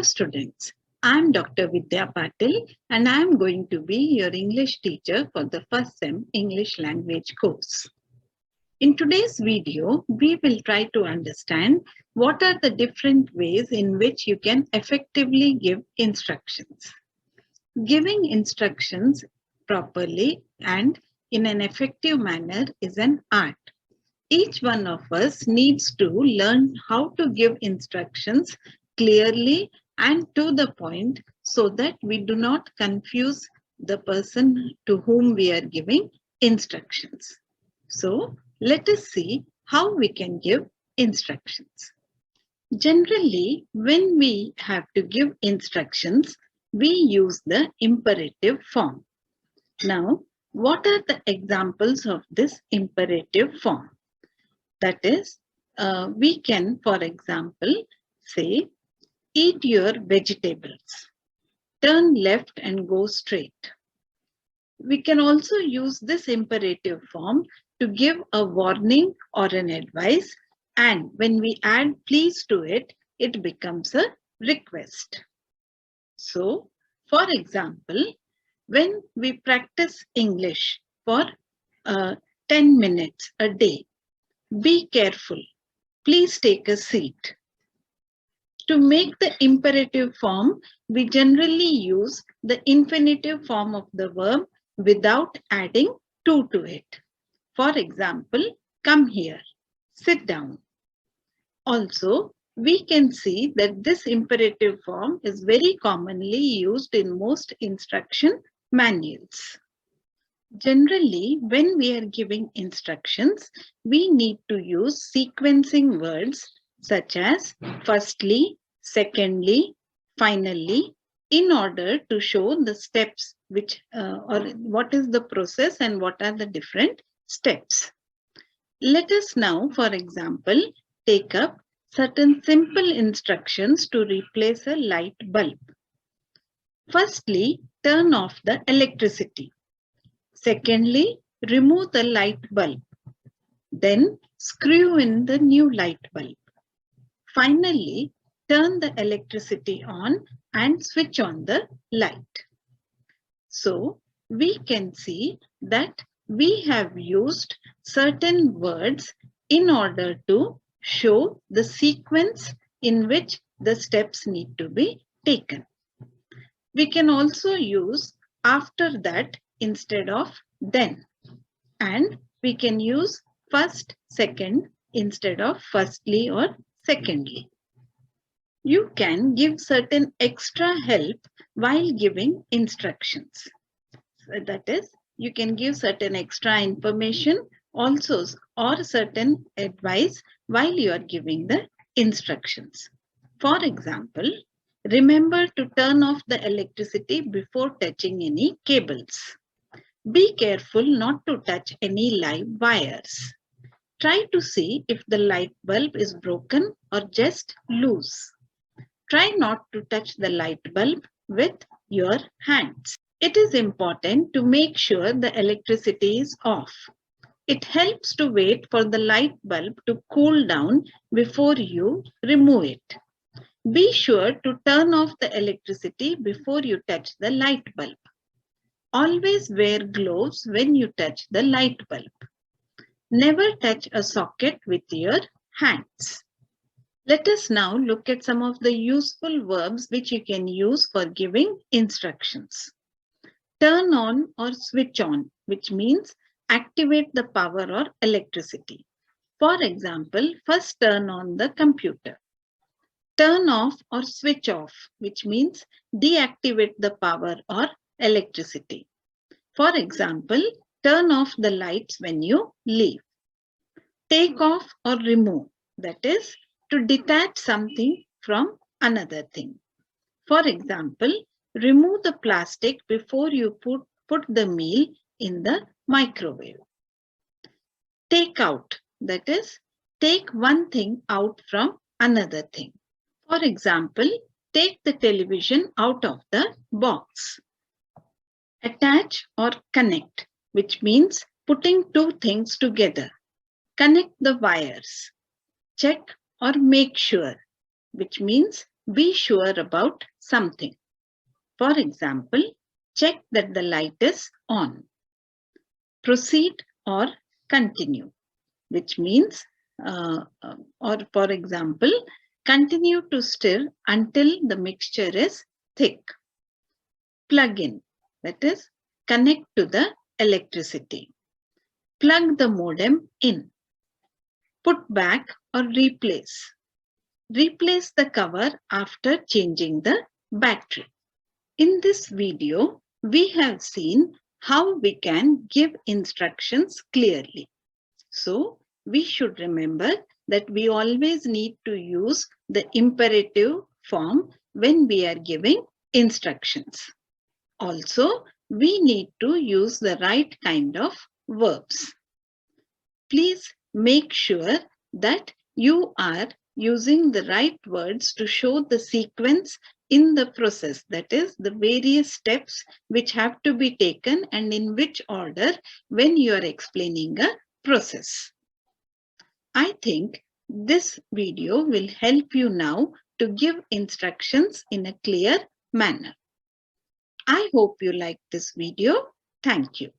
students, I am Dr. Vidya Patil and I am going to be your English teacher for the first SEM English language course. In today's video, we will try to understand what are the different ways in which you can effectively give instructions. Giving instructions properly and in an effective manner is an art. Each one of us needs to learn how to give instructions clearly and to the point so that we do not confuse the person to whom we are giving instructions. So, let us see how we can give instructions. Generally, when we have to give instructions, we use the imperative form. Now, what are the examples of this imperative form? That is, we can, for example, say, eat your vegetables, turn left and go straight. We can also use this imperative form to give a warning or an advice, and when we add please to it, it becomes a request. So, for example, when we practice English for 10 minutes a day, be careful. Please take a seat. To make the imperative form, we generally use the infinitive form of the verb without adding to it. For example, come here, sit down. Also, we can see that this imperative form is very commonly used in most instruction manuals. Generally, when we are giving instructions, we need to use sequencing words such as firstly, secondly, finally, in order to show the steps which or what is the process and what are the different steps. Let us now, for example, take up certain simple instructions to replace a light bulb. Firstly, turn off the electricity. Secondly, remove the light bulb. Then screw in the new light bulb. Finally, turn the electricity on and switch on the light. So, we can see that we have used certain words in order to show the sequence in which the steps need to be taken. We can also use after that instead of then, and we can use first, second instead of firstly or secondly. You can give certain extra help while giving instructions. So that is, you can give certain extra information also or certain advice while you are giving the instructions. For example, remember to turn off the electricity before touching any cables. Be careful not to touch any live wires. Try to see if the light bulb is broken or just loose. Try not to touch the light bulb with your hands. It is important to make sure the electricity is off. It helps to wait for the light bulb to cool down before you remove it. Be sure to turn off the electricity before you touch the light bulb. Always wear gloves when you touch the light bulb. Never touch a socket with your hands. Let us now look at some of the useful verbs which you can use for giving instructions. Turn on or switch on, which means activate the power or electricity. For example, first turn on the computer. Turn off or switch off, which means deactivate the power or electricity. For example, turn off the lights when you leave. Take off or remove, that is, to detach something from another thing. For example, remove the plastic before you put the meal in the microwave. Take out, that is, take one thing out from another thing. For example, take the television out of the box. Attach or connect, which means putting two things together. Connect the wires. Check or make sure, which means be sure about something. For example, check that the light is on. Proceed or continue, which means, or for example, continue to stir until the mixture is thick. Plug in, that is, connect to the electricity. Plug the modem in. Put back or replace. Replace the cover after changing the battery. In this video, we have seen how we can give instructions clearly. So, we should remember that we always need to use the imperative form when we are giving instructions. Also, we need to use the right kind of verbs. Please make sure that you are using the right words to show the sequence in the process, that is, the various steps which have to be taken and in which order when you are explaining a process. I think this video will help you now to give instructions in a clear manner. I hope you liked this video. Thank you.